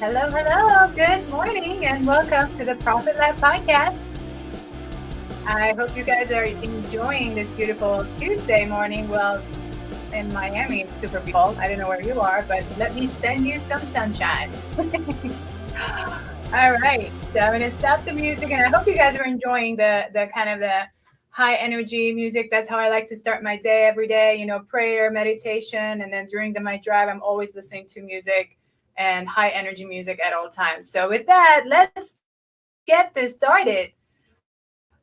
Hello, hello. Good morning and welcome to the Profit Lab podcast. I hope you guys are enjoying this beautiful Tuesday morning. Well, in Miami, it's super beautiful. I don't know where you are, but let me send you some sunshine. All right. So I'm going to stop the music, and I hope you guys are enjoying the kind of the high energy music. That's how I like to start my day every day, prayer, meditation. And then during my drive, I'm always listening to music and high energy music at all times. So with that, let's get this started.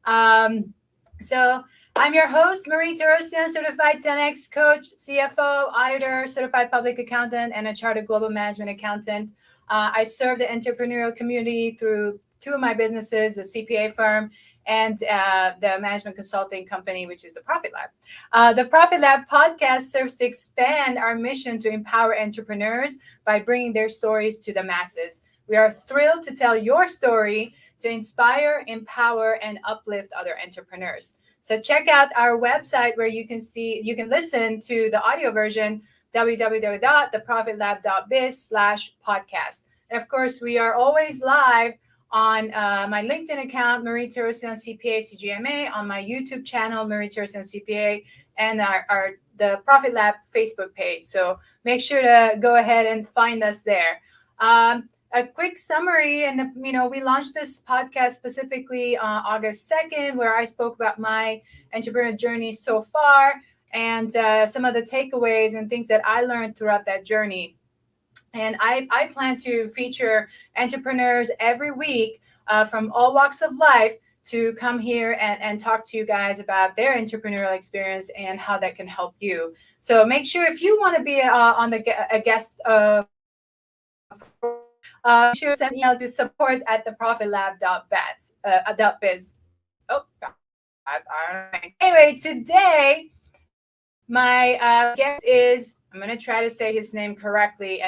So I'm your host, Marie Torossian, certified 10X coach, CFO, auditor, certified public accountant, and a chartered global management accountant. I serve the entrepreneurial community through two of my businesses, the CPA firm and the management consulting company, which is the Profit Lab. The Profit Lab podcast serves to expand our mission to empower entrepreneurs by bringing their stories to the masses. We are thrilled to tell your story to inspire, empower, and uplift other entrepreneurs. So check out our website where you can listen to the audio version, www.theprofitlab.biz/podcast. And of course, we are always live on my LinkedIn account, Marie Torossian CPA CGMA, on my YouTube channel, Marie Torossian CPA, and the Profit Lab Facebook page. So make sure to go ahead and find us there. A quick summary, and we launched this podcast specifically on August 2nd, where I spoke about my entrepreneurial journey so far and some of the takeaways and things that I learned throughout that journey. And I plan to feature entrepreneurs every week from all walks of life to come here and talk to you guys about their entrepreneurial experience and how that can help you. So make sure if you want to be a guest make sure to send email to support@theprofitlab.biz. Oh, guys, all right. Anyway, today my guest is, I'm going to try to say his name correctly.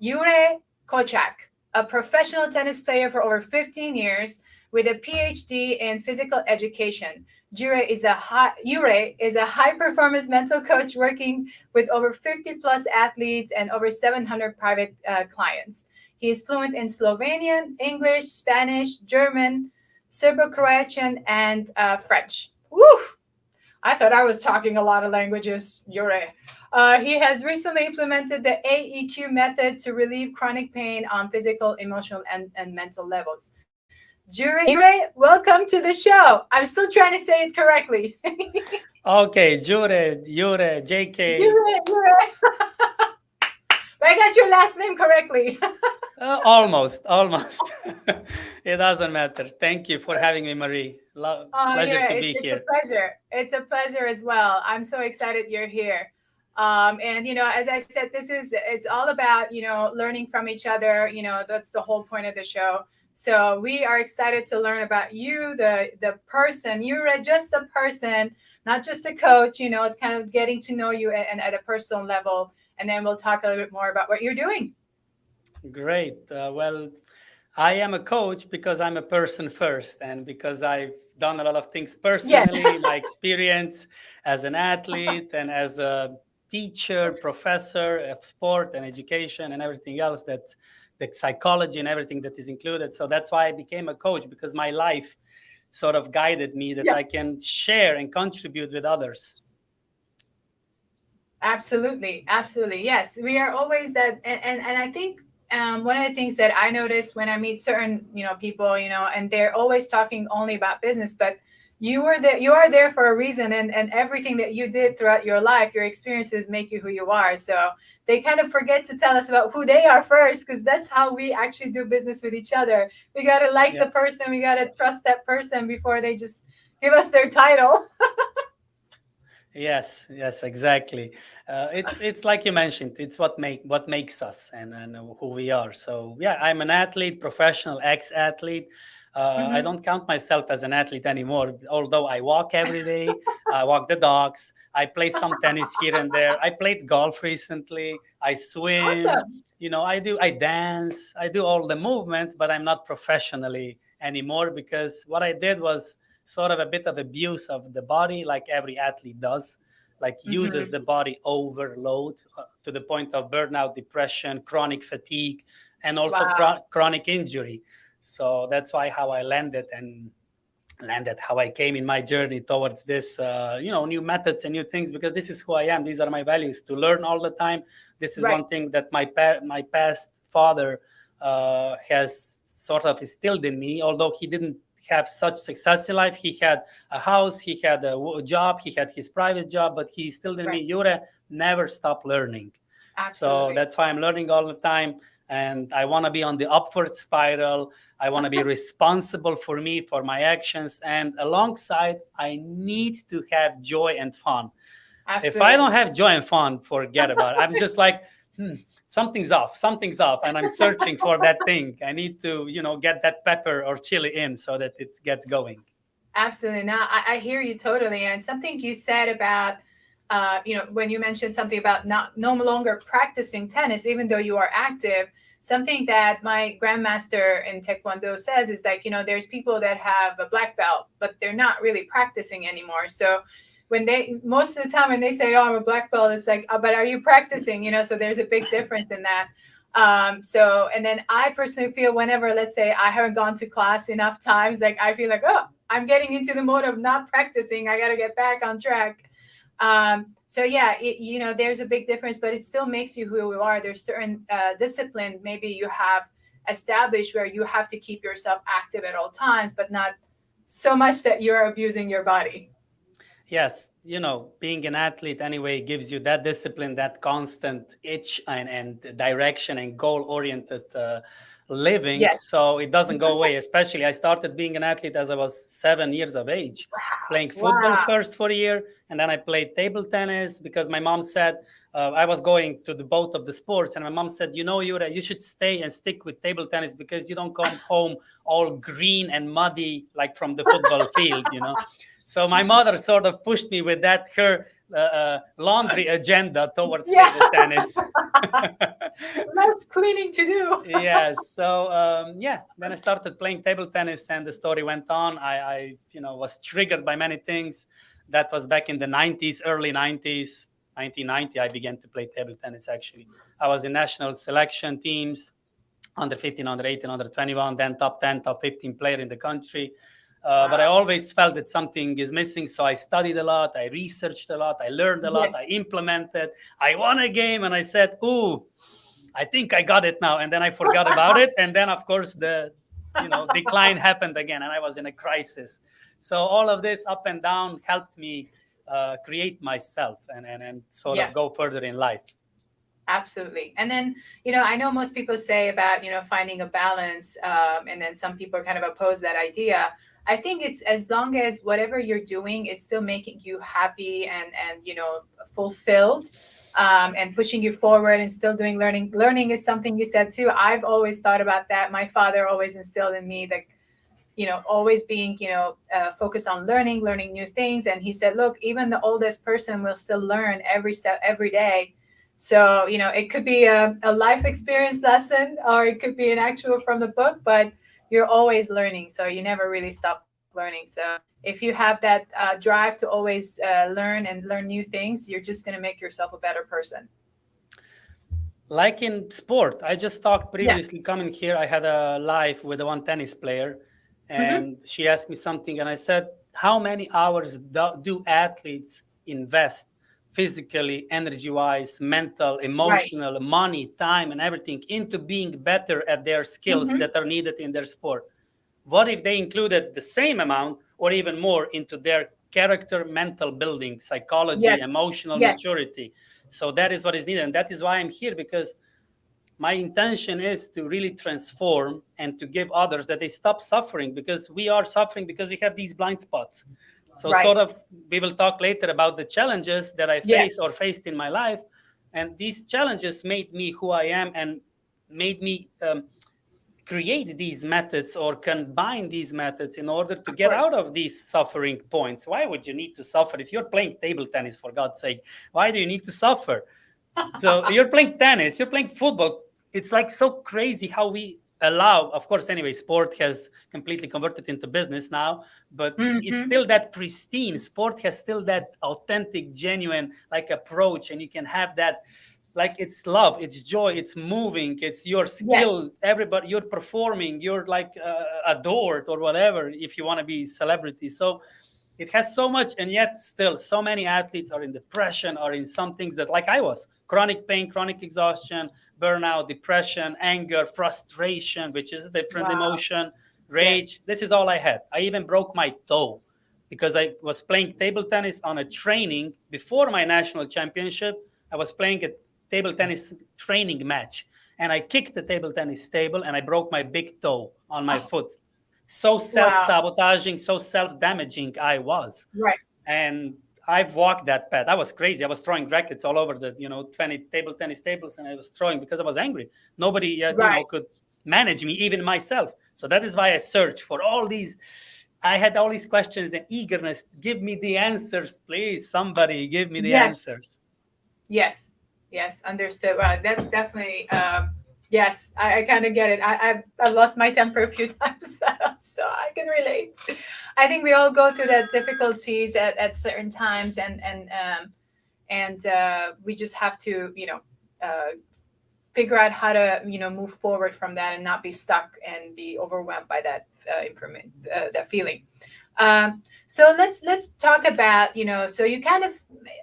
Jure Kochak, a professional tennis player for over 15 years with a PhD in physical education. Jure is a high performance mental coach working with over 50 plus athletes and over 700 private clients. He is fluent in Slovenian, English, Spanish, German, Serbo-Croatian, and French. Woo! I thought I was talking a lot of languages, Jure. He has recently implemented the AEQ method to relieve chronic pain on physical, emotional, and mental levels. Jure, welcome to the show. I'm still trying to say it correctly. Okay, Jure, JK. Jure. But I got your last name correctly. Almost. It doesn't matter. Thank you for having me, Marie. Pleasure to be here. It's a pleasure as well. I'm so excited you're here. And as I said, it's all about learning from each other. That's the whole point of the show. So we are excited to learn about you, the person. You're just a person, not just a coach. It's kind of getting to know you at a personal level, and then we'll talk a little bit more about what you're doing. Great. Well, I am a coach because I'm a person first, and because I've done a lot of things personally, my experience as an athlete and as a teacher, professor of sport and education and everything else, that the psychology and everything that is included. So that's why I became a coach, because my life sort of guided me that I can share and contribute with others. Absolutely. Yes, we are always that. And I think one of the things that I noticed when I meet certain, people, and they're always talking only about business, but you are there for a reason, and everything that you did throughout your life, your experiences make you who you are. So they kind of forget to tell us about who they are first, because that's how we actually do business with each other. We got to like the person, we got to trust that person before they just give us their title. Yes, exactly. It's like you mentioned, it's what makes us and who we are. So yeah, I'm an athlete, professional ex-athlete. I don't count myself as an athlete anymore, although I walk every day. I walk the dogs. I play some tennis here and there. I played golf recently. I swim. Awesome. I dance. I do all the movements, but I'm not professionally anymore, because what I did was sort of a bit of abuse of the body, like every athlete does, like uses the body overload to the point of burnout, depression, chronic fatigue, and also Wow. chronic injury. So that's why how I landed how I came in my journey towards this, new methods and new things, because this is who I am. These are my values, to learn all the time. This is Right. one thing that my past father has sort of instilled in me, although he didn't have such success in life. He had a house, he had a job, he had his private job, but he instilled in Right. me, Jure, never stop learning. So Absolutely. that's why I'm learning all the time. And I want to be on the upward spiral. I want to be responsible for me, for my actions. And alongside, I need to have joy and fun. If I don't Absolutely. have joy and fun, forget about it. I'm just like, something's off. And I'm searching for that thing. I need to, get that pepper or chili in so that it gets going. Absolutely. Now, I hear you totally. And something you said about, when you mentioned something about not no longer practicing tennis, even though you are active, something that my grandmaster in Taekwondo says is like, there's people that have a black belt, but they're not really practicing anymore. So most of the time when they say, oh, I'm a black belt, it's like, oh, but are you practicing? So there's a big difference in that. And then I personally feel whenever, let's say, I haven't gone to class enough times, like I feel like, oh, I'm getting into the mode of not practicing. I got to get back on track. So yeah, there's a big difference, but it still makes you who you are. There's certain discipline maybe you have established where you have to keep yourself active at all times, but not so much that you're abusing your body. Yes, being an athlete anyway gives you that discipline, that constant itch and direction and goal oriented living. Yes. So it doesn't go away. Especially, I started being an athlete as I was 7 years of age, playing football Wow. first for a year. And then I played table tennis because my mom said I was going to the both of the sports. And my mom said, Yura, you should stay and stick with table tennis because you don't come home all green and muddy like from the football field. So my mother sort of pushed me with that her laundry agenda towards Yeah. table tennis. Less cleaning to do. Yes. So then I started playing table tennis, and the story went on. I was triggered by many things. That was back in the 90s, early 90s, 1990. I began to play table tennis. Actually, I was in national selection teams, under 15, under 18, under 21, then top 10, top 15 player in the country. But I Wow. always felt that something is missing. So I studied a lot, I researched a lot, I learned a lot, Yes. I implemented. I won a game and I said, ooh, I think I got it now. And then I forgot about it. And then, of course, the decline happened again, and I was in a crisis. So all of this up and down helped me create myself and sort Yeah. of go further in life. Absolutely. And then, I know most people say about, finding a balance, and then some people kind of oppose that idea. I think it's as long as whatever you're doing, it's still making you happy and fulfilled, and pushing you forward and still doing learning. Learning is something you said too. I've always thought about that. My father always instilled in me that, always being, focused on learning new things. And he said, look, even the oldest person will still learn every step, every day. So, it could be a life experience lesson, or it could be an actual from the book, but you're always learning. So you never really stop learning. So if you have that drive to always learn and learn new things, you're just going to make yourself a better person. Like in sport, I just talked Yeah. previously coming here. I had a live with one tennis player, Hmm. and she asked me something, and I said, how many hours do athletes invest physically, energy wise, mental, Right. emotional, money, time, and everything into being better at their skills Hmm. that are needed in their sport? What if they included the same amount or even more into their character, mental building, psychology, Yes. emotional Yes. maturity? So that is what is needed. And that is why I'm here, because my intention is to really transform and to give others that they stop suffering, because we are suffering because we have these blind spots. So sort Right. of, we will talk later about the challenges that I Yeah. face or faced in my life. And these challenges made me who I am and made me create these methods or combine these methods in order to Of get course. out of these suffering points. Why would you need to suffer if you're playing table tennis, for God's sake? Why do you need to suffer? So you're playing tennis, you're playing football. It's like so crazy how we allow, of course, anyway, sport has completely converted into business now, but it's Hmm. still that pristine. Sport has still that authentic, genuine like approach, and you can have that like it's love, it's joy, it's moving, it's your Yes. skill, everybody, you're performing, you're like adored or whatever, if you want to be celebrity. So it has so much, and yet still so many athletes are in depression, or in some things that, like I was, chronic pain, chronic exhaustion, burnout, depression, anger, frustration, which is a different Wow. emotion, Yes. rage. This is all I had. I even broke my toe because I was playing table tennis on a training before my national championship. I was playing a table tennis training match, and I kicked the table tennis table and I broke my big toe on my Oh, foot. So wow. self-sabotaging, so self-damaging I was. Right. And I've walked that path. I was crazy. I was throwing rackets all over the 20 table tennis tables, and I was throwing because I was angry. Nobody Right. could manage me, even myself. So that is why I searched for all these. I had all these questions and eagerness. Give me the answers, please. Somebody give me the Yes. answers. Yes. Yes. Understood. That's definitely. Yes, I kind of get it. I've lost my temper a few times, so I can relate. I think we all go through that difficulties at certain times, and we just have to figure out how to move forward from that and not be stuck and be overwhelmed by that information, that feeling. So let's talk about, so you kind of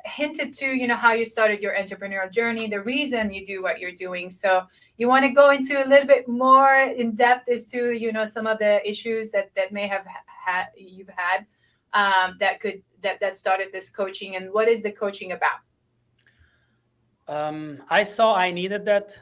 hinted to, how you started your entrepreneurial journey, the reason you do what you're doing. So you want to go into a little bit more in depth as to, some of the issues that may have had you've had, that started this coaching, and what is the coaching about? I saw I needed that.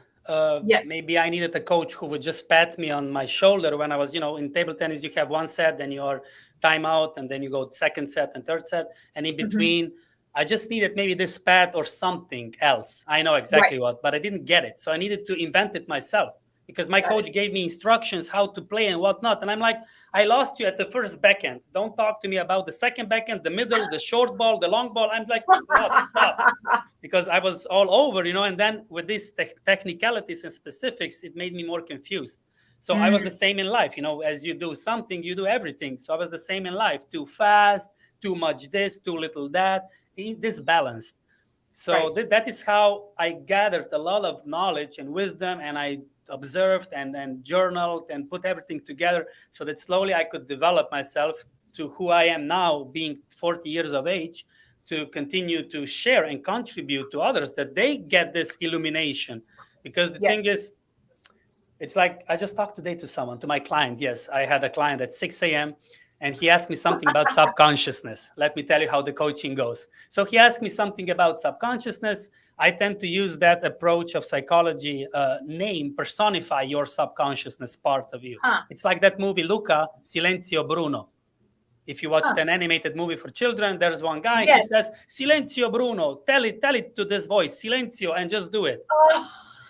Yes. Maybe I needed a coach who would just pat me on my shoulder when I was, in table tennis, you have one set, then you're timeout, and then you go second set and third set. And in Hmm. between, I just needed maybe this pat or something else. I know Right. exactly what, but I didn't get it. So I needed to invent it myself because my Got it. coach gave me instructions how to play and whatnot. And I'm like, I lost you at the first backhand. Don't talk to me about the second backhand, the middle, the short ball, the long ball. I'm like, what? Stop, because I was all over, and then with these technicalities and specifics, it made me more confused. So I was the Mm, same in life, as you do something, you do everything. So I was the same in life, too fast, too much this, too little that, disbalanced. So right. that is how I gathered a lot of knowledge and wisdom, and I observed and journaled and put everything together so that slowly I could develop myself to who I am now, being 40 years of age, to continue to share and contribute to others that they get this illumination. Because the thing Yes. is, it's like I just talked today to someone, to my client. Yes, I had a client at 6 a.m. and he asked me something about subconsciousness. Let me tell you how the coaching goes. So he asked me something about subconsciousness. I tend to use that approach of psychology, personify your subconsciousness part of you. Huh. It's like that movie, Luca, Silenzio Bruno. If you watched Huh. an animated movie for children, there's one guy, he Yes. says, Silenzio Bruno, tell it to this voice, Silenzio, and just do it. Oh,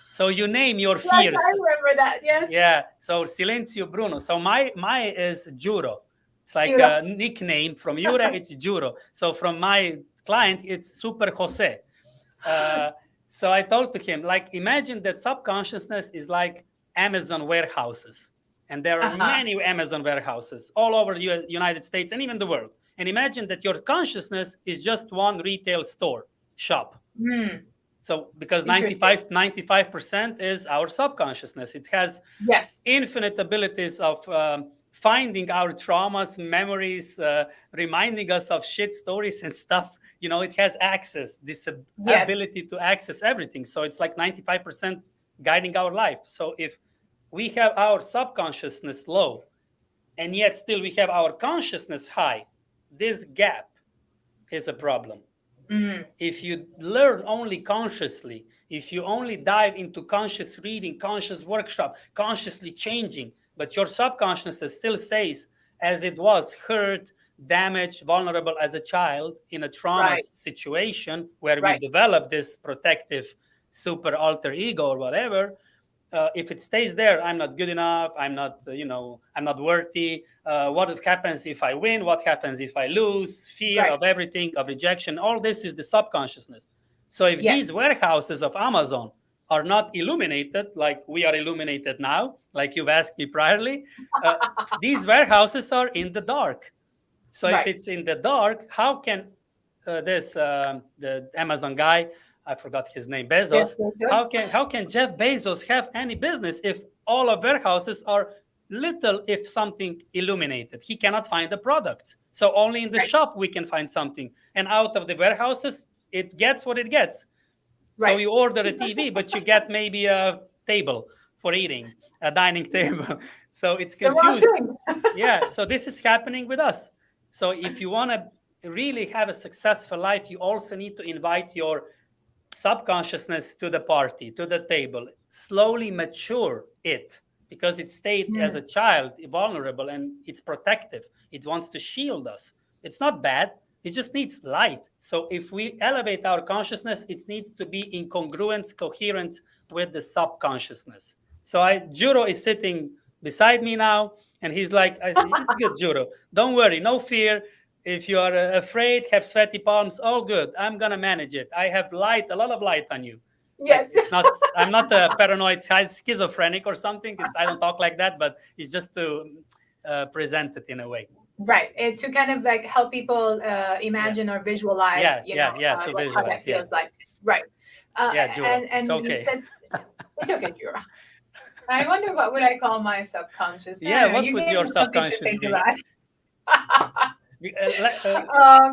So you name your yes, I fears. remember that. Yes. Yeah. So Silenzio Bruno. So my is Juro. It's like Judo. a nickname from Jure. It's Juro. So from my client, it's Super Jose. Uh, so I told to him, like, imagine that subconsciousness is like Amazon warehouses, and there are Uh-huh. many Amazon warehouses all over the United States and even the world. And imagine that your consciousness is just one retail store shop. Hmm. So because Interesting. 95% is our subconsciousness, it has Yes. infinite abilities of finding our traumas, memories, reminding us of shit stories and stuff. It has access, this Yes. ability to access everything. So it's like 95% guiding our life. So if we have our subconsciousness low and yet still we have our consciousness high, this gap is a problem. Mm. If you learn only consciously, if you only dive into conscious reading, conscious workshop, consciously changing, but your subconsciousness still says, as it was hurt, damaged, vulnerable as a child in a trauma Right. situation where we Right. develop this protective super alter ego or whatever, if it stays there, I'm not good enough, I'm not, I'm not worthy. What happens if I win? What happens if I lose? Fear Right. of everything, of rejection. All this is the subconsciousness. So if these Yes. warehouses of Amazon are not illuminated like we are illuminated now, like you've asked me priorly, uh, these warehouses are in the dark. So if Right. it's in the dark, how can the Amazon guy I forgot his name, Jeff Bezos. Bezos. How can Jeff Bezos have any business if all of warehouses are little, if something, illuminated? He cannot find the product. So only in the Right, shop we can find something. And out of the warehouses, it gets what it gets. So right. you order a TV, but you get maybe a table for eating, a dining table. So it's It's the wrong confused. thing. Yeah. So this is happening with us. So if you want to really have a successful life, you also need to invite your subconsciousness to the party, to the table, slowly mature it, because it stayed as a Mm, child vulnerable and it's protective. It wants to shield us. It's not bad. It just needs light. So if we elevate our consciousness, it needs to be in congruence, coherence with the subconsciousness. So Juro is sitting beside me now, and he's like, "It's good, Juro. Don't worry, no fear. If you are afraid, have sweaty palms, all good. I'm gonna manage it. I have light, a lot of light on you. Like yes. it's not. I'm not a paranoid schizophrenic or something. It's I don't talk like that, but it's just to present it in a way. Right. And to kind of like help people Yeah, imagine or visualize, yeah. To how that visualize. Yeah, feels like. Right. yeah, Juro. It's And you okay. said it's okay, Jura. I wonder what would I call my subconscious. I Yeah, don't know. what You would gave your me something to subconscious think be? about. Uh, le- uh,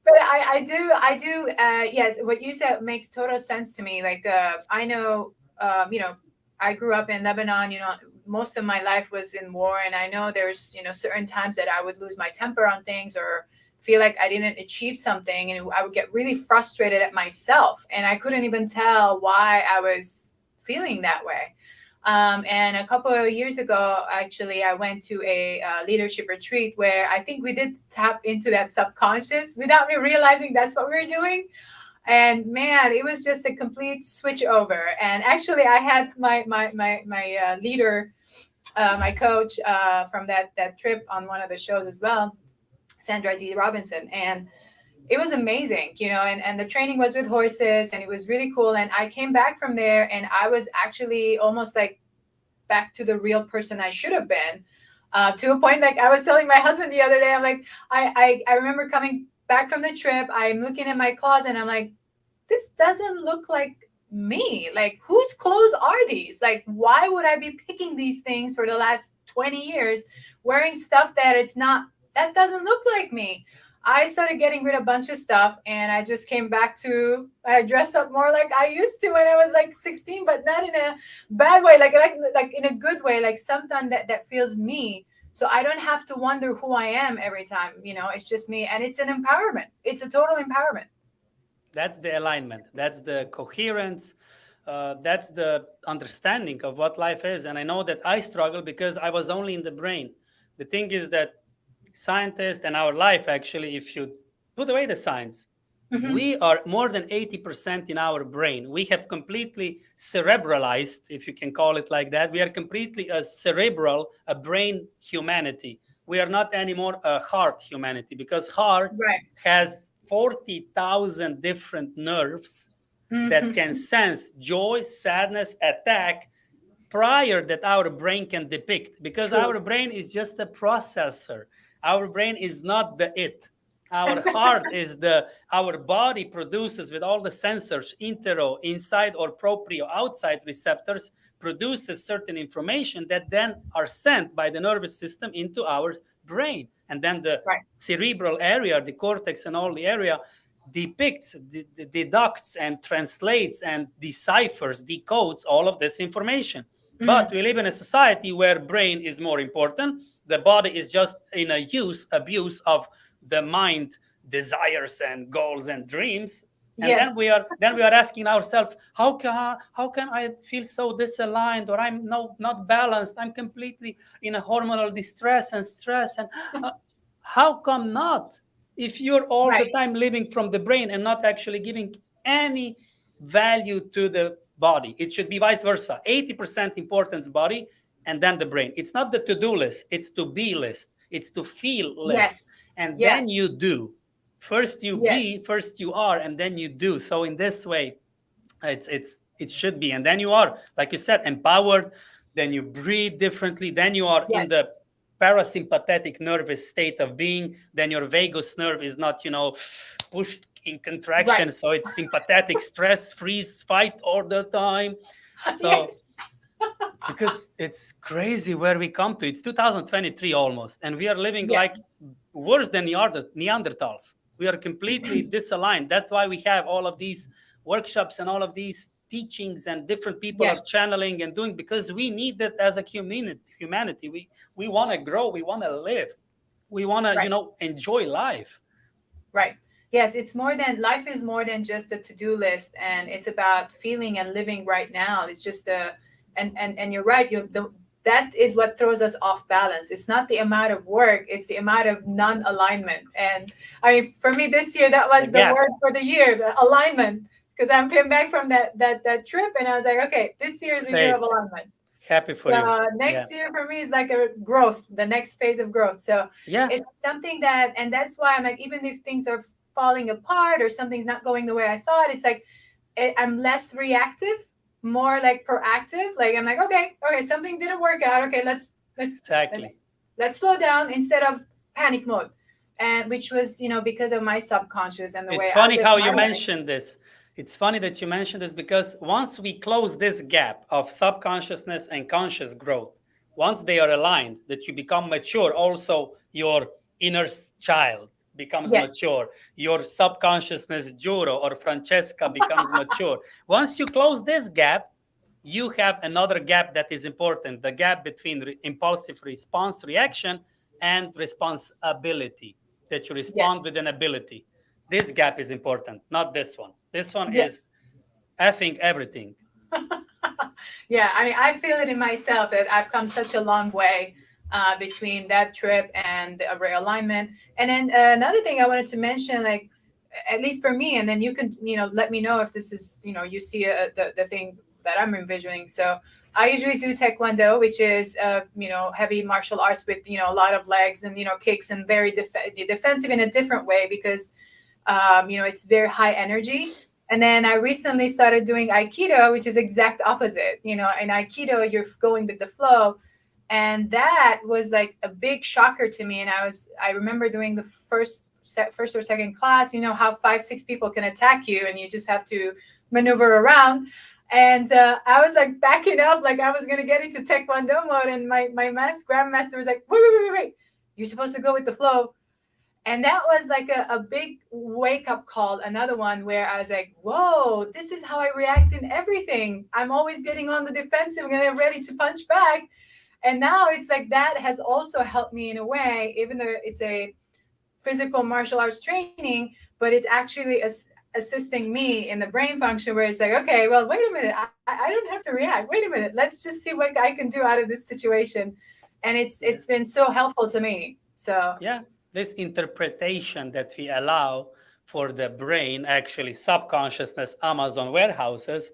But I do. Yes, what you said makes total sense to me. Like, I know, I grew up in Lebanon. Most of my life was in war, and I know there's, certain times that I would lose my temper on things or feel like I didn't achieve something, and I would get really frustrated at myself, and I couldn't even tell why I was feeling that way. And a couple of years ago, actually, I went to a leadership retreat where I think we did tap into that subconscious without me realizing that's what we were doing. And man, it was just a complete switch over. And actually, I had my leader, my coach from that trip on one of the shows as well, Sandra D. Robinson, and it was amazing, and the training was with horses and it was really cool. And I came back from there and I was actually almost like back to the real person I should have been. To a point, like I was telling my husband the other day, I'm like, I remember coming back from the trip. I'm looking in my closet and I'm like, this doesn't look like me. Like, whose clothes are these? Like, why would I be picking these things for the last 20 years, wearing stuff that doesn't look like me? I started getting rid of a bunch of stuff and I just came back to, I dressed up more like I used to when I was like 16, but not in a bad way, like in a good way, like something that feels me. So I don't have to wonder who I am every time, it's just me. And it's an empowerment. It's a total empowerment. that's the alignment. That's the coherence. That's the understanding of what life is. And I know that I struggle because I was only in the brain. The thing is that scientists and our life, actually, if you put away the science, Hmm. we are more than 80% in our brain. We have completely cerebralized, if you can call it like that. We are completely a cerebral, a brain humanity. We are not anymore a heart humanity, because heart Right. has 40,000 different nerves that can Hmm. sense joy, sadness, attack, prior that our brain can depict, because True. our brain is just a processor. Our brain is not the it. Our heart is the, our body produces with all the sensors, intero, inside, or proprio, outside receptors, produces certain information that then are sent by the nervous system into our brain. And then the Right. cerebral area, the cortex and all the area, depicts, deducts, and translates and deciphers, decodes all of this information. But Mm. we live in a society where brain is more important. The body is just in a abuse of the mind desires and goals and dreams. And Yes. then we are asking ourselves, how can I feel so disaligned, or I'm not balanced? I'm completely in a hormonal distress and stress. And uh, how come not? If you're all the Right. time living from the brain and not actually giving any value to the body, it should be vice versa. 80% importance body, and then the brain. It's not the to-do list, it's to be list, it's to feel list. Yes. And Yeah. then you do. First you Yes. be, first you are, and then you do. So in this way, it should be. And then you are, like you said, empowered. Then you breathe differently. Then you are in Yes. the parasympathetic nervous state of being, then your vagus nerve is not, pushed in contraction. Right. So it's sympathetic stress, freeze, fight all the time. So Yes. because it's crazy where we come to. It's 2023 almost, and we are living Yeah. like worse than Neanderthals. We are completely disaligned. That's why we have all of these workshops and all of these teachings, and different people are Yes. channeling and doing, because we need it as a humanity. We want to grow, we want to live, we want to, Right. enjoy life. Right. Yes, it's more than life is more than just a to-do list, and it's about feeling and living right now. It's just a and you're right. That is what throws us off balance. It's not the amount of work, it's the amount of non-alignment. And I mean, for me this year, that The was the gap. word for the year, the alignment. Because I'm came back from that trip, and I was like, okay, this year is a year of Faith. alignment. Happy for you. Yeah. Next year for me is like a growth, the next phase of growth. So Yeah. it's something that, and that's why I'm like, even if things are falling apart or something's not going the way I thought, it's like I'm less reactive, more like proactive. Like I'm like, okay, something didn't work out. Okay, Exactly. let's slow down instead of panic mode, and which was because of my subconscious and the way It's I funny live how my you life. mentioned this. It's funny that you mentioned this, because once we close this gap of subconsciousness and conscious growth, once they are aligned, that you become mature, also your inner child becomes Yes, mature. Your subconsciousness, Juro or Francesca, becomes mature. Once you close this gap, you have another gap that is important, the gap between impulsive response reaction and responsibility, that you respond yes. with an ability. This gap is important, not this one. This one Yeah. is effing everything. Yeah, I mean, I feel it in myself that I've come such a long way between that trip and the realignment. And then another thing I wanted to mention, like at least for me, and then you can, let me know if this is, you see the thing that I'm envisioning. So I usually do Taekwondo, which is, heavy martial arts with, a lot of legs and, kicks, and very defensive in a different way because, it's very high energy. And then I recently started doing Aikido, which is exact opposite. In Aikido, you're going with the flow. And that was like a big shocker to me. And I remember doing the first or second class, how 5, 6 people can attack you and you just have to maneuver around. And I was like backing up, like I was going to get into Taekwondo mode. And my grandmaster was like, wait. You're supposed to go with the flow. And that was like a big wake up call. Another one where I was like, whoa, this is how I react in everything. I'm always getting on the defensive and I'm ready to punch back. And now it's like that has also helped me in a way, even though it's a physical martial arts training, but it's actually assisting me in the brain function where it's like, okay, well, wait a minute. I don't have to react. Wait a minute. Let's just see what I can do out of this situation. And it's been so helpful to me. So Yeah, this interpretation that we allow for the brain, actually subconsciousness, Amazon warehouses,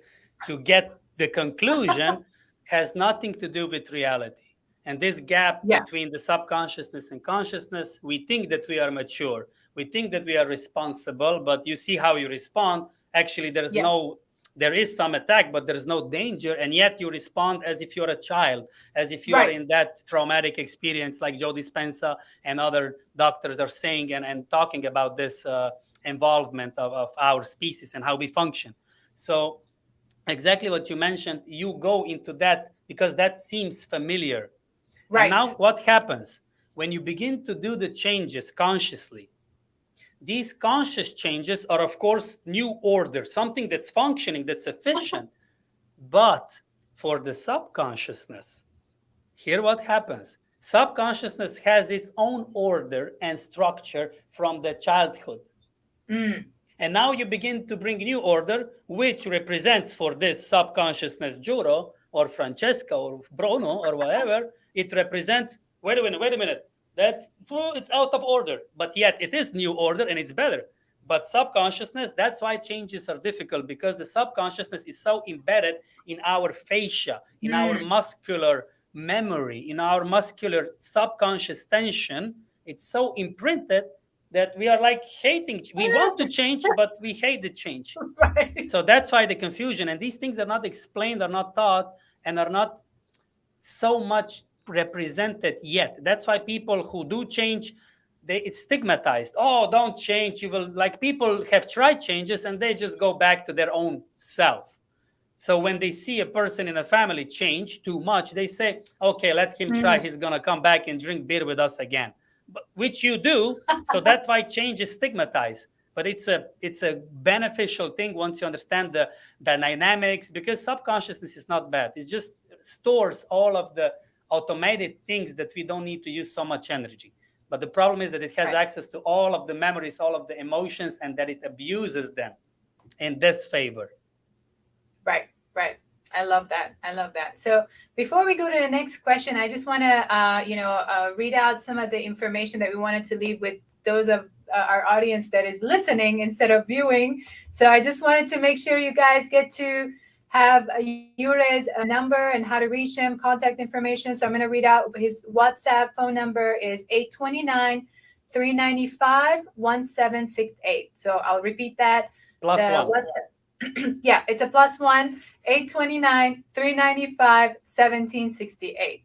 to get the conclusion has nothing to do with reality. And this gap yeah, between the subconsciousness and consciousness, we think that we are mature, we think that we are responsible, but you see how you respond. Actually, yeah, there is some attack, but there's no danger, and yet you respond as if you're a child, as if you are right. in that traumatic experience, like Joe Dispenza and other doctors are saying and talking about this involvement of our species and how we function. So exactly what you mentioned, you go into that because that seems familiar. And Right. now what happens when you begin to do the changes consciously? These conscious changes are, of course, new order, something that's functioning, that's efficient. But for the subconsciousness, here what happens. Subconsciousness has its own order and structure from the childhood. Mm, And now you begin to bring new order, which represents for this subconsciousness Juro or Francesca or Bruno or whatever, it represents, wait a minute, that's true, it's out of order, but yet it is new order and it's better. But subconsciousness, that's why changes are difficult, because the subconsciousness is so embedded in our fascia, in our mm. muscular memory, in our muscular subconscious tension. It's so imprinted that we are like hating. We want to change, but we hate the change. Right. So that's why the confusion. And these things are not explained, are not taught, and are not so much represented yet. That's why people who do change, it's stigmatized. Oh, don't change. You will, like, people have tried changes and they just go back to their own self. So when they see a person in a family change too much, they say, okay, let him try. He's going to come back and drink beer with us again, but, which you do. So that's why change is stigmatized. But it's a beneficial thing once you understand the dynamics, because subconsciousness is not bad. It just stores all of the automated things that we don't need to use so much energy. But the problem is that it has Right. access to all of the memories, all of the emotions, and that it abuses them in disfavor. Right, right. I love that. I love that. So before we go to the next question, I just want to, read out some of the information that we wanted to leave with those of our audience that is listening instead of viewing. So I just wanted to make sure you guys get to have Yure's number and how to reach him, contact information. So I'm going to read out his WhatsApp phone number is 829 395 1768. So I'll repeat that. Plus The one. WhatsApp. Yeah, it's a +1 829 395 1768.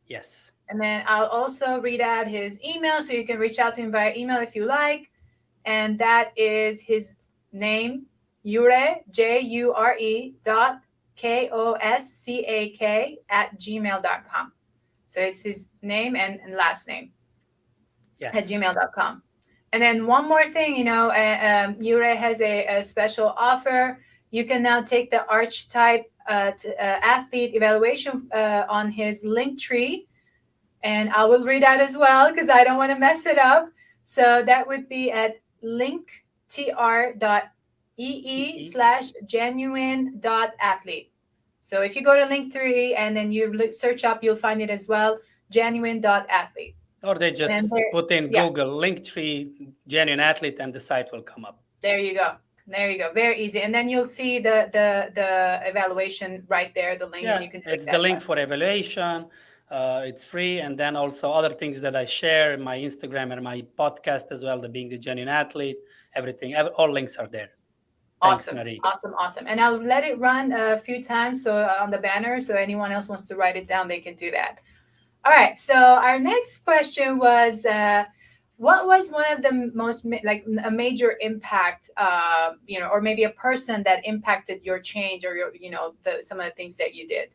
Yes. And then I'll also read out his email so you can reach out to him via email if you like. And that is his name, Jure, Jure .Koschak @gmail.com. So it's his name and last name at Yes. gmail.com. And then one more thing, Jure has a special offer. You can now take the archetype athlete evaluation on his link tree. And I will read out as well because I don't want to mess it up. So that would be at linktr.ee/genuine.athlete. So if you go to Linktree and then you search up, you'll find it as well, genuine.athlete. Or they And just there, put in yeah, Google Linktree Genuine Athlete and the site will come up. there you go. There you go. Very easy. And then you'll see the evaluation right there, the link, and Yeah, you can take it's the that link one. for evaluation. It's free. And then also other things that I share in my Instagram and my podcast as well, the Being the Genuine Athlete, everything, all links are there. Thanks, Awesome. Marie. Awesome. Awesome. And I'll let it run a few times so on the banner. So anyone else wants to write it down, they can do that. All right. So our next question was, what was one of the most like a major impact, or maybe a person that impacted your change or your, some of the things that you did?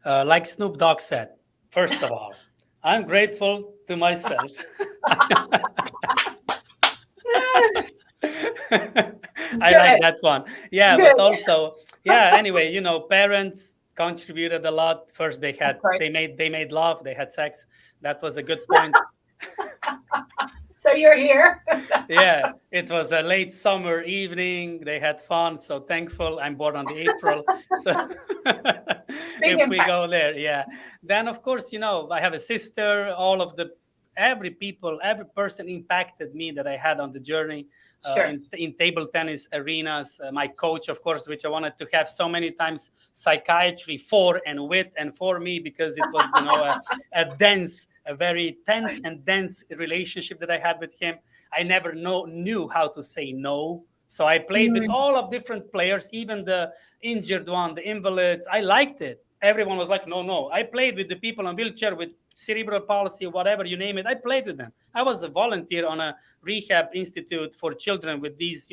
Like Snoop Dogg said, first of all, I'm grateful to myself. I like Good. that one. Yeah, Good. but also, yeah, anyway, parents contributed a lot. First Of course. they made love, they had sex. That was a good point. So you're here. Yeah, it was a late summer evening. They had fun, so thankful. I'm born on the April. So Big if we impact. go there, yeah. Then of course, I have a sister. Every person impacted me that I had on the journey Sure. in table tennis arenas. My coach, of course, which I wanted to have so many times, psychiatry for and with and for me, because it was, a very tense and dense relationship that I had with him. I never knew how to say no. So I played with all of different players, even the injured one, the invalids. I liked it. Everyone was like, no, no. I played with the people on wheelchair with cerebral palsy, whatever you name it. I played with them. I was a volunteer on a rehab institute for children with these,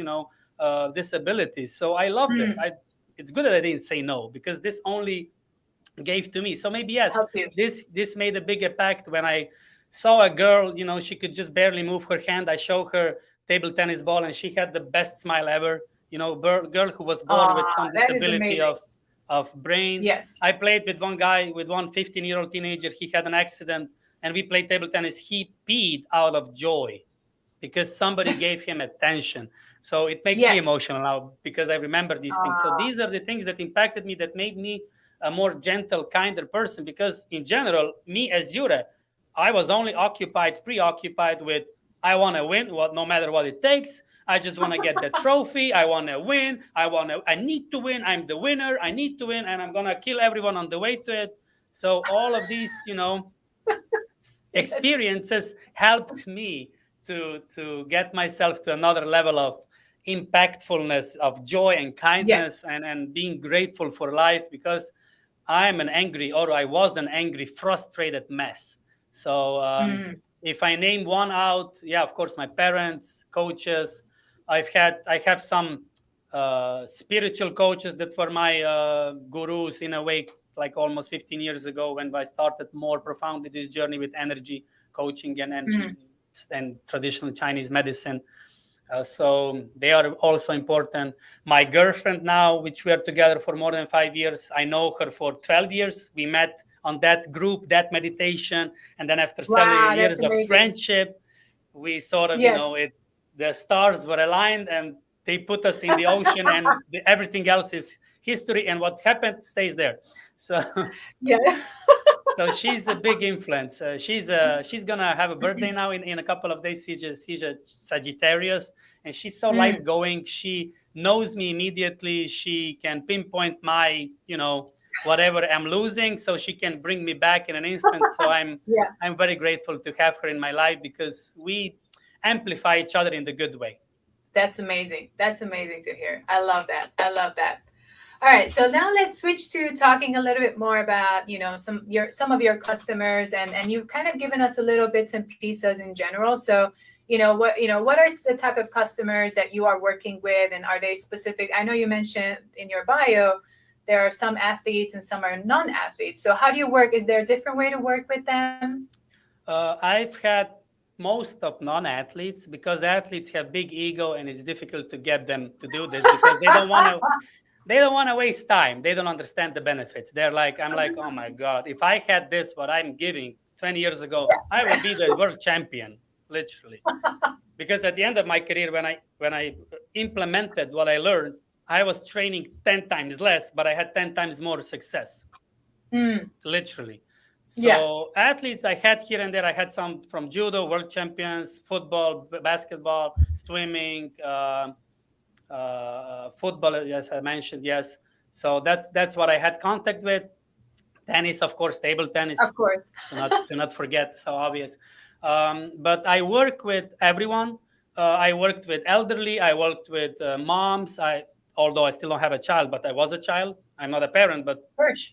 disabilities. So I loved it. Mm, It's good that I didn't say no, because this only gave to me. So maybe yes, help you. this made a big impact when I saw a girl, she could just barely move her hand. I showed her table tennis ball and she had the best smile ever. Girl who was born with some That is disability amazing. of brain. Yes. I played with one guy, with one 15-year-old teenager. He had an accident and we played table tennis. He peed out of joy because somebody gave him attention. So it makes me Yes. emotional now because I remember these things. So these are the things that impacted me, that made me a more gentle, kinder person. Because in general, me as Jure, I was only preoccupied with, I want to win, no matter what it takes. I just want to get the trophy. I want to win. I need to win. I'm the winner. I need to win, and I'm gonna kill everyone on the way to it. So all of these, Yes. experiences helped me to get myself to another level of impactfulness, of joy and Yes. kindness, and being grateful for life. Because I'm an angry, or I was an angry, frustrated mess. So Mm, if I name one out, yeah, of course, my parents, coaches. I have some spiritual coaches that were my gurus in a way, like almost 15 years ago when I started more profoundly this journey with energy coaching mm, and traditional Chinese medicine. So they are also important. My girlfriend now, which we are together for more than 5 years, I know her for 12 years. We met on that group, that meditation, and then after several wow, that's years of amazing. friendship, we sort of, Yes. the stars were aligned and they put us in the ocean, and everything else is history, and what happened stays there. So Yeah. so she's a big influence. She's gonna have a birthday now in a couple of days. She's a Sagittarius, and she's so light Mm, going. She knows me immediately. She can pinpoint my whatever I'm losing, so she can bring me back in an instant. So yeah. I'm very grateful to have her in my life because we amplify each other in the good way. That's amazing. That's amazing to hear. I love that. I love that. All right, so now let's switch to talking a little bit more about, some of your customers, and you've kind of given us a little bits and pieces in general. So, what are the type of customers that you are working with, and are they specific? I know you mentioned in your bio there are some athletes and some are non-athletes. So how do you work? Is there a different way to work with them? I've had most of non-athletes because athletes have big ego and it's difficult to get them to do this because they don't want to waste time. They don't understand the benefits. I'm like, oh my God, if I had this, what I'm giving 20 years ago, I would be the world champion, literally. Because at the end of my career, when I implemented what I learned, I was training 10 times less, but I had 10 times more success, Mm, literally. yeah, So athletes I had here and there, I had some from judo, world champions, football, basketball, swimming, football, as I mentioned, yes. So that's what I had contact with. Tennis, of course, table tennis, of course. to not forget, so obvious. But I work with everyone. I worked with elderly. I worked with moms. Although I still don't have a child, but I was a child. I'm not a parent, but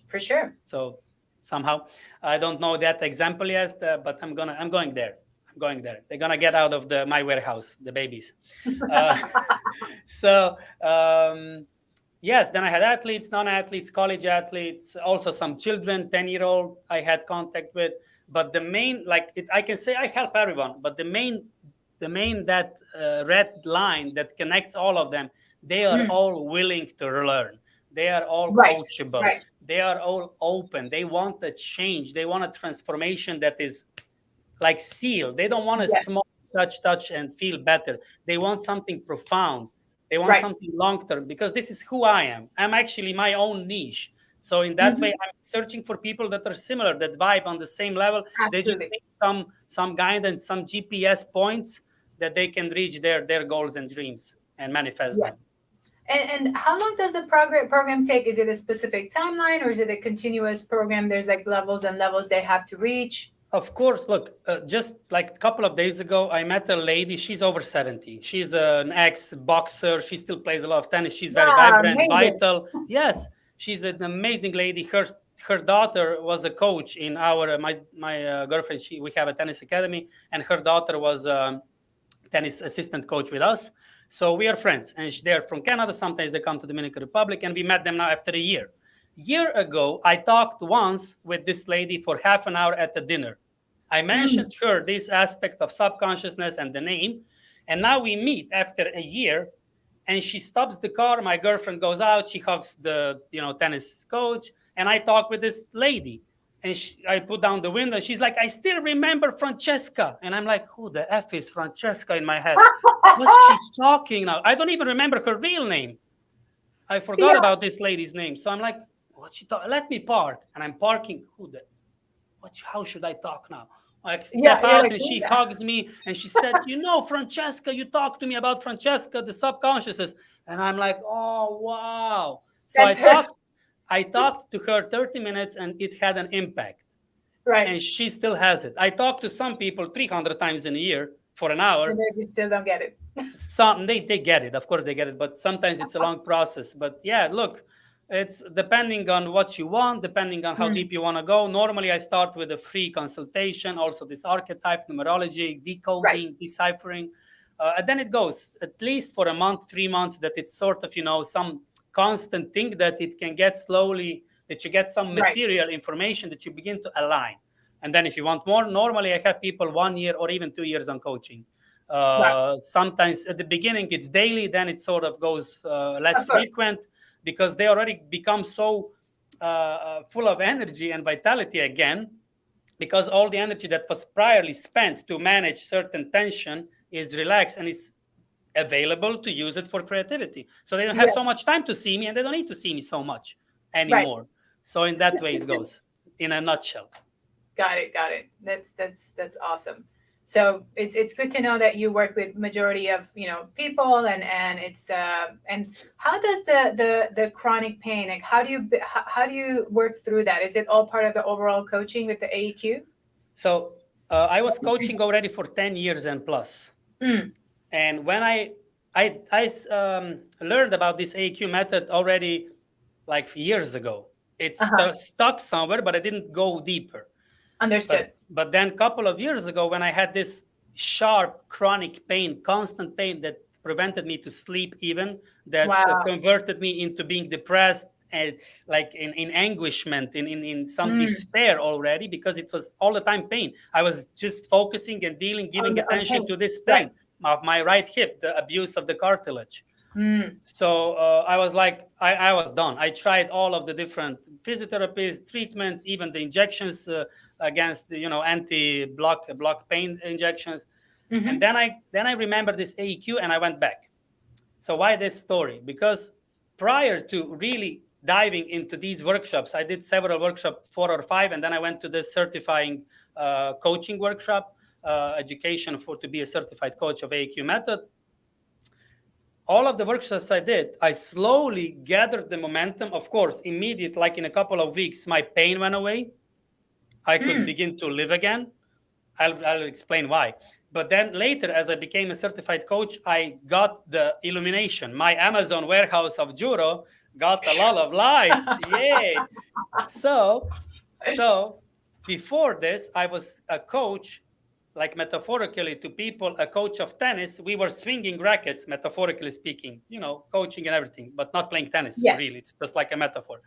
For sure. so somehow I don't know that example yet, but I'm going there. I'm going there. They're gonna get out of my warehouse, the babies. Uh, so yes, then I had athletes, non-athletes, college athletes, also some children, 10-year-old I had contact with. But the main, I can say I help everyone, but the main that red line that connects all of them, they are Mm, all willing to learn. They are all right, coachable. right. They are all open. They want a change. They want a transformation that is like sealed. They don't want a Yes, small touch, and feel better. They want something profound. They want right. something long term because this is who I am. I'm actually my own niche. So in that way, Hmm. I'm searching for people that are similar, that vibe on the same level. They just Absolutely. need some guidance, some GPS points that they can reach their goals and dreams and manifest Yes. them. And how long does the program take? Is it a specific timeline, or is it a continuous program? There's like levels and levels they have to reach. Of course, look, just like a couple of days ago, I met a lady. She's over 70. She's an ex boxer. She still plays a lot of tennis. She's very Wow, vibrant, amazing. vital. Yes, she's an amazing lady. Her daughter was a coach in my girlfriend. We have a tennis academy, and her daughter was tennis assistant coach with us. So we are friends, and they're from Canada. Sometimes they come to Dominican Republic, and we met them now after a year. Year ago, I talked once with this lady for half an hour at the dinner. I mentioned Mm, her this aspect of subconsciousness and the name, and now we meet after a year, and she stops the car. My girlfriend goes out. She hugs the tennis coach, and I talk with this lady. And I put down the window. She's like, I still remember Francesca. And I'm like, who the F is Francesca in my head? What's she talking now? I don't even remember her real name. I forgot yeah, about this lady's name. So I'm like, what she talk? Let me park. And I'm parking. How should I talk now? I yeah. step You're out like, and "Who's she that?" hugs me and she said, Francesca, you talked to me about Francesca, the subconsciousness. And I'm like, oh, wow. So I That's her. talked, I talked to her 30 minutes and it had an impact. Right. And she still has it. I talk to some people 300 times in a year for an And hour. they still don't get it. Some they get it, of course they get it, but sometimes it's a long process. But yeah, look, It's depending on what you want, depending on how Mm, deep you want to go. Normally, I start with a free consultation, also this archetype, numerology, right, decoding, deciphering. And then it goes at least for a month, 3 months, that it's sort of, some constant thing that it can get slowly, that you get some right, material information that you begin to align. And then if you want more, normally I have people 1 year or even 2 years on coaching. right. Sometimes at the beginning it's daily, then it sort of goes less Of course. frequent because they already become so full of energy and vitality again, because all the energy that was priorly spent to manage certain tension is relaxed and is available to use it for creativity. So they don't have Yeah, so much time to see me, and they don't need to see me so much right. anymore. So in that way it goes, in a nutshell. Got it. Got it. That's awesome. So it's good to know that you work with majority of people, and it's and how does the chronic pain, like how do you work through that? Is it all part of the overall coaching with the AEQ? So I was coaching already for 10 years and plus. Mm, And when I learned about this AQ method already like years ago. It's uh-huh. stuck somewhere, but I didn't go deeper. Understood. But then a couple of years ago, when I had this sharp chronic pain, constant pain that prevented me to sleep, even that Wow. converted me into being depressed and like in anguishment, in some Mm. despair already, because it was all the time pain. I was just focusing and dealing, giving On attention pain. to this Right. pain of my right hip, the abuse of the cartilage. Mm. So I was like, I was done. I tried all of the different physiotherapies, treatments, even the injections against the anti block pain injections. And Mm-hmm. then I remember this AEQ and I went back. So why this story? Because prior to really diving into these workshops, I did several workshops, 4 or 5, and then I went to the certifying coaching workshop, education for to be a certified coach of AEQ method. All of the workshops I did, I slowly gathered the momentum. Of course, immediate, like in a couple of weeks, my pain went away. I could Mm. begin to live again. I'll explain why. But then later, as I became a certified coach, I got the illumination. My Amazon warehouse of Juro got a lot of lights. Yay! So, so before this, I was a coach, like metaphorically to people, a coach of tennis. We were swinging rackets, metaphorically speaking, coaching and everything, but not playing tennis for Yes. real. It's just like a metaphor.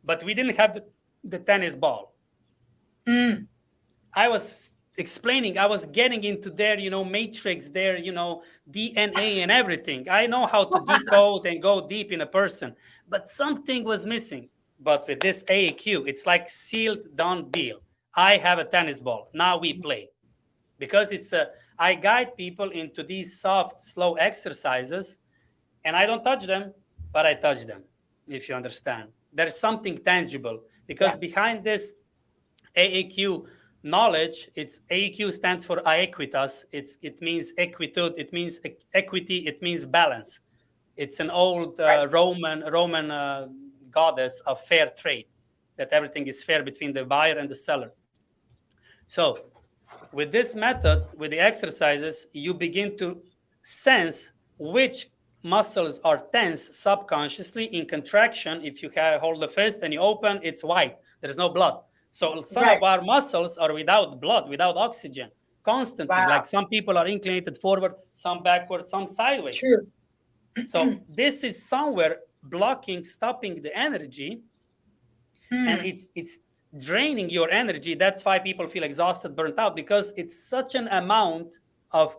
But we didn't have the tennis ball. Mm. I was explaining, I was getting into their, matrix, their, DNA and everything. I know how to decode and go deep in a person, but something was missing. But with this AAQ, it's like sealed done deal. I have a tennis ball. Now we play. Because I guide people into these soft, slow exercises, and I don't touch them, but I touch them, if you understand. There's something tangible because Yeah. behind this AAQ knowledge, it's AAQ stands for aequitas. It means equitude. It means equity. It means balance. It's an old Right. Roman goddess of fair trade, that everything is fair between the buyer and the seller. So with this method, with the exercises, you begin to sense which muscles are tense subconsciously in contraction. If you hold the fist and you open, it's white. There's no blood. So some Right. of our muscles are without blood, without oxygen, constantly. Wow. Like some people are inclined forward, some backward, some sideways. True. So this is somewhere blocking, stopping the energy, and Mm. it's draining your energy. That's why people feel exhausted, burnt out, because it's such an amount of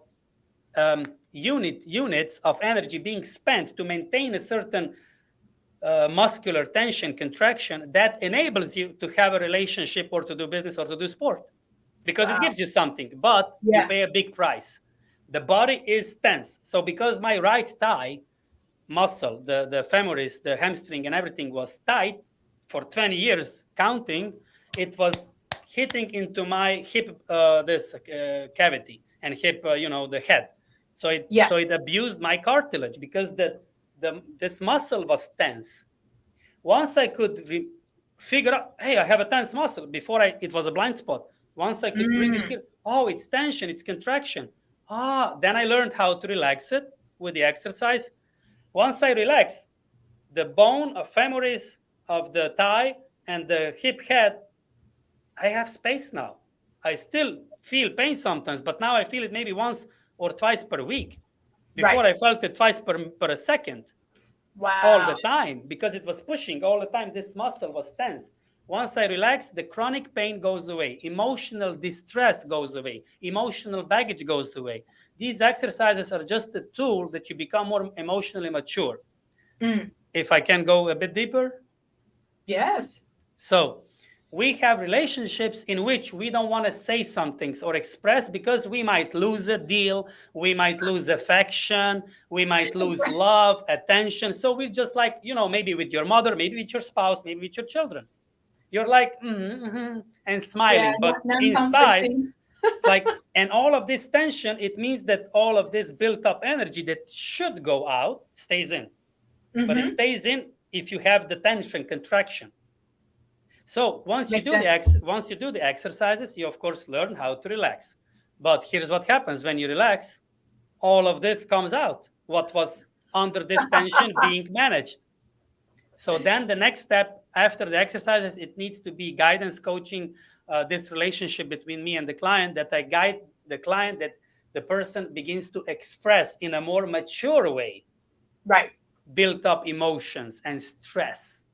units of energy being spent to maintain a certain muscular tension, contraction, that enables you to have a relationship or to do business or to do sport, because it Wow. gives you something, but you Yeah. pay a big price. The body is tense. So because my right thigh muscle, the femoris, the hamstring, and everything was tight for 20 years counting, it was hitting into my hip, this cavity, and hip, the head. So it Yeah. so it abused my cartilage because this muscle was tense. Once I could figure out, hey, I have a tense muscle. Before it was a blind spot. Once I could bring it Mm. here, oh, it's tension, it's contraction. Then I learned how to relax it with the exercise. Once I relax, the bone of femoris of the thigh and the hip head, I have space now. I still feel pain sometimes, but now I feel it maybe once or twice per week. Before Right. I felt it twice per second, all Wow. the time, because it was pushing all the time. This muscle was tense. Once I relax, the chronic pain goes away. Emotional distress goes away. Emotional baggage goes away. These exercises are just a tool that you become more emotionally mature. Mm. If I can go a bit deeper. Yes. So we have relationships in which we don't want to say some things or express because we might lose a deal, we might lose affection, we might lose love, attention. So we just like, maybe with your mother, maybe with your spouse, maybe with your children. You're like, and Yeah, smiling. But inside, non-conflicting. it's like, and all of this tension, it means that all of this built up energy that should go out stays in. But it Mm-hmm. stays in if you have the tension contraction. So Makes sense. once you do the exercises, you of course learn how to relax. But here's what happens when you relax: all of this comes out. What was under this tension being managed. So then the next step after the exercises, it needs to be guidance coaching. This relationship between me and the client, that I guide the client, that the person begins to express in a more mature way Right. built up emotions and stress,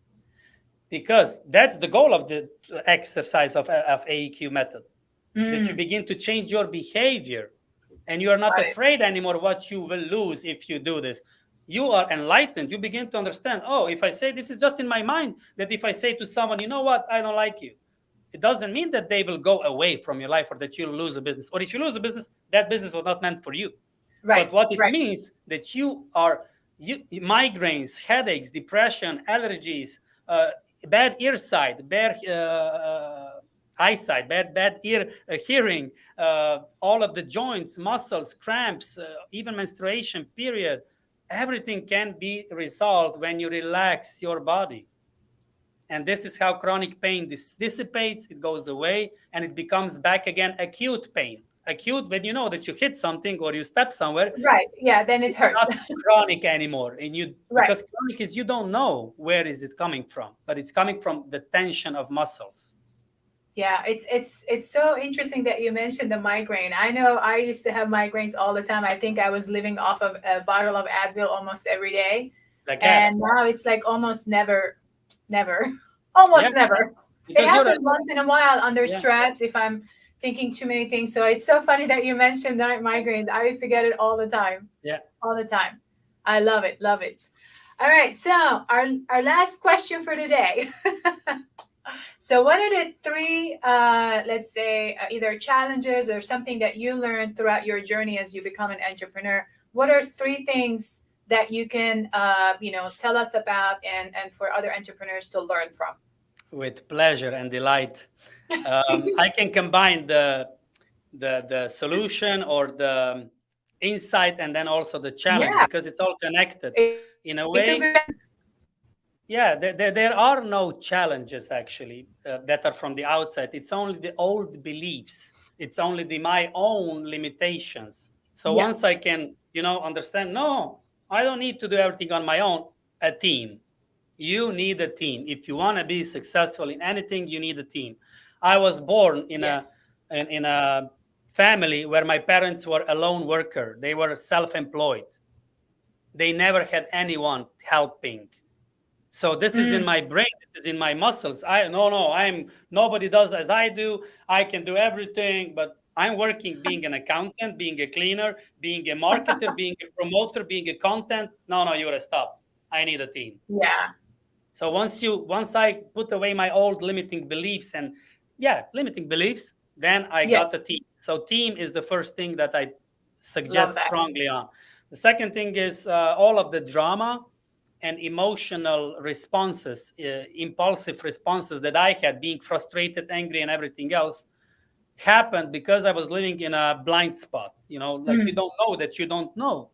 because that's the goal of the exercise of AEQ method, that you Mm. begin to change your behavior and you are not Got it. afraid anymore what you will lose if you do this. You are enlightened. You begin to understand, oh, if I say this is just in my mind, that if I say to someone, you know what, I don't like you, it doesn't mean that they will go away from your life or that you'll lose a business. Or if you lose a business, that business was not meant for you. But Right. what it Right. means that migraines, headaches, depression, allergies, bad ear sight, bad eyesight, bad ear hearing, all of the joints, muscles, cramps, even menstruation period, everything can be resolved when you relax your body. And this is how chronic pain dissipates, it goes away, and it becomes back again acute pain. Acute when you know that you hit something or you step somewhere, Right. Yeah. Then it it's hurts. not chronic anymore. And you, Right. because chronic is you don't know where is it coming from, but it's coming from the tension of muscles. Yeah. It's so interesting that you mentioned the migraine. I know I used to have migraines all the time. I think I was living off of a bottle of Advil almost every day, Like that. and now it's like almost never, never, Yeah, almost never. It because you're a, happens once in a while under yeah, stress if I'm thinking too many things. So it's so funny that you mentioned night migraines. I used to get it all the time, yeah. all the time. I love it, love it. All right, so our last question for today. So, what are the three, let's say, either challenges or something that you learned throughout your journey as you become an entrepreneur? What are three things that you can, tell us about and for other entrepreneurs to learn from? With pleasure and delight. I can combine the solution or the insight and then also the challenge, Yeah, because it's all connected in a it could way. be. Yeah, there are no challenges actually that are from the outside. It's only the old beliefs. It's only my own limitations. So Yeah, once I can, understand, no, I don't need to do everything on my own. A team. You need a team. If you want to be successful in anything, you need a team. I was born yes, in a family where my parents were a lone worker. They were self-employed. They never had anyone helping. So this is in mm, my brain, this is in my muscles. I'm nobody does as I do. I can do everything, but I'm working being an accountant, being a cleaner, being a marketer, being a promoter, being a content. No, you gotta stop. I need a team. yeah, So once I put away my old limiting beliefs and limiting beliefs, then I yeah, got a team. So team is the first thing that I love suggest that. strongly on. The second thing is all of the drama and emotional responses, impulsive responses that I had, being frustrated, angry, and everything else, happened because I was living in a blind spot. Like you Mm, don't know that you don't know.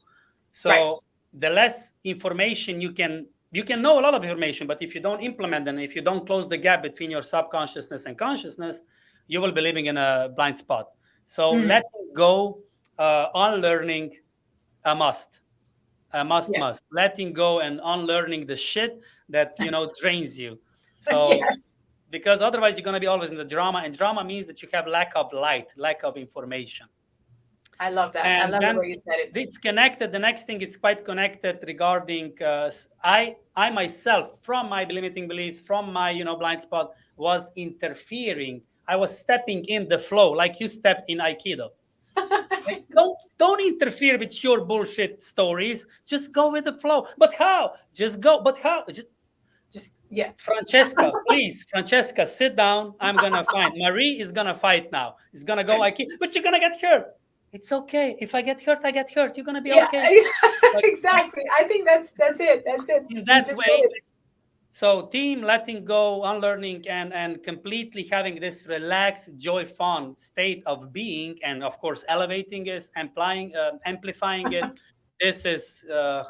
right, So the less information you can know a lot of information, but if you don't implement them, if you don't close the gap between your subconsciousness and consciousness, you will be living in a blind spot. So mm, letting go, unlearning, a must. Yeah. letting go and unlearning the shit that drains you. So Yes. because otherwise you're going to be always in the drama, and drama means that you have lack of light, lack of information. I love that. I And love the then way you said it. it's connected. The next thing, it's quite connected regarding I myself, from my limiting beliefs, from my blind spot, was interfering. I was stepping in the flow like you stepped in Aikido. Like, don't interfere with your bullshit stories. Just go with the flow. But how? Just go. But how? Just, yeah. Francesca, please, Francesca, sit down. I'm gonna fight. Marie is gonna fight now. It's gonna go Aikido, but you're gonna get hurt. It's okay. If I get hurt, I get hurt. You're gonna be Yeah. okay. Like, Exactly. I think that's it. That's it. in You that just way, said it. so team letting go, unlearning, and completely having this relaxed, joy, fun state of being, and of course elevating it, amplifying it. This is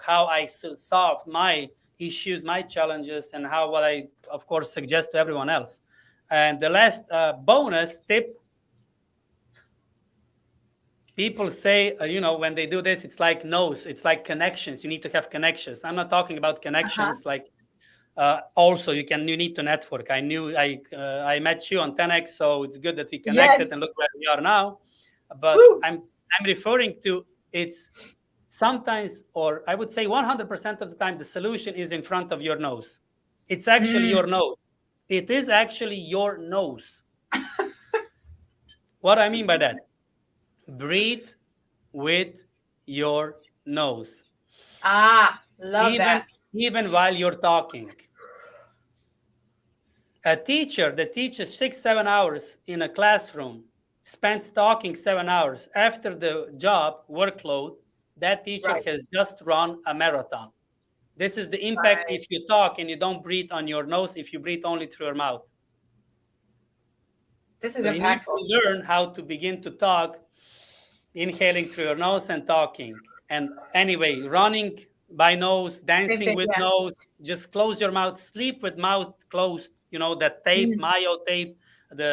how I solved my issues, my challenges, and how what I of course suggest to everyone else. And the last bonus tip: people say, when they do this, it's like no's, it's like connections. You need to have connections. I'm not talking about Uh-huh. connections like. Also, you need to network. I met you on 10x, so it's good that we connected Yes. and look where we are now. But Woo. I'm referring to, it's sometimes, or I would say 100% of the time, the solution is in front of your nose. It's actually Mm. your nose. It is actually your nose. What I mean by that? Breathe with your nose, Ah, love even that. even while you're talking. A teacher that teaches 6 7 hours in a classroom spends talking 7 hours. After the job workload, that teacher Right. has just run a marathon. This is the impact Right. if you talk and you don't breathe on your nose, if you breathe only through your mouth. This is So you need impactful. to learn how to begin to talk, inhaling through your nose and talking. And anyway, running by nose, Same dancing thing. with Yeah. nose, just close your mouth, sleep with mouth closed, that tape, Mm. Mayo tape, the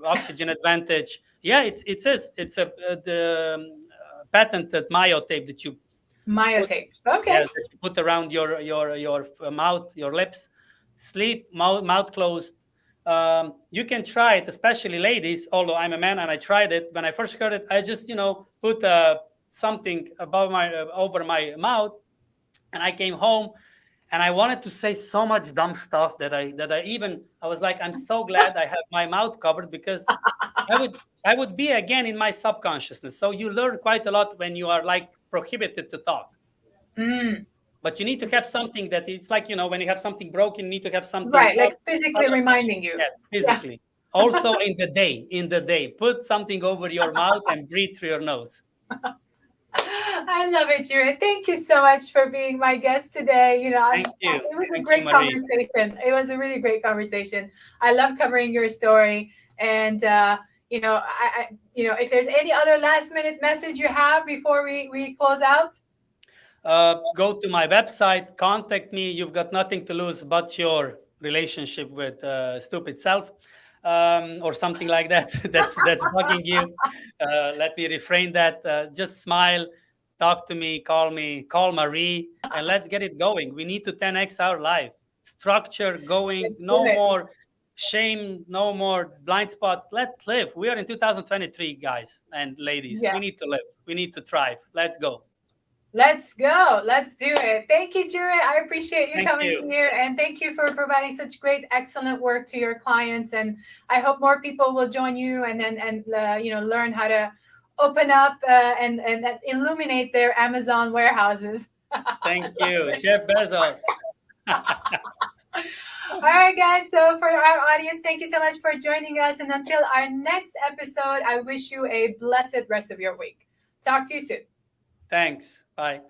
oxygen advantage. Yeah, it says it's the patented Mayo tape that you put, Myotape. yes, Okay. that you put around your mouth, your lips, sleep, mouth closed. You can try it, especially ladies. Although I'm a man and I tried it, when I first heard it, I just put something above my over my mouth, and I came home and I wanted to say so much dumb stuff I was like, I'm so glad I have my mouth covered, because I would be again in my subconsciousness. So you learn quite a lot when you are like prohibited to talk. Mm. But you need to have something that it's like, when you have something broken, you need to have something Right. Like physically reminding you. yeah, Yeah. physically. Also in the day, put something over your mouth and breathe through your nose. I love it, Jared. Thank you so much for being my guest today. Thank you. It was a Thank you, great Marie. conversation. It was a really great conversation. I love covering your story, and if there's any other last minute message you have before we close out. Go to my website, contact me. You've got nothing to lose but your relationship with stupid self, or something like that. that's bugging you. Let me refrain that. Just smile, talk to me, call Marie, and let's get it going. We need to 10x our life. Structure going. Let's do No it. more shame. No more blind spots. Let's live. We are in 2023, guys and ladies. Yeah. We need to live. We need to thrive. Let's go. Let's go. Let's do it. Thank you, Jared. I appreciate you Thank coming you. here, and thank you for providing such great, excellent work to your clients. And I hope more people will join you and learn how to open up and illuminate their Amazon warehouses. Thank you, Jeff Bezos. All right, guys. So for our audience, thank you so much for joining us. And until our next episode, I wish you a blessed rest of your week. Talk to you soon. Thanks. Bye.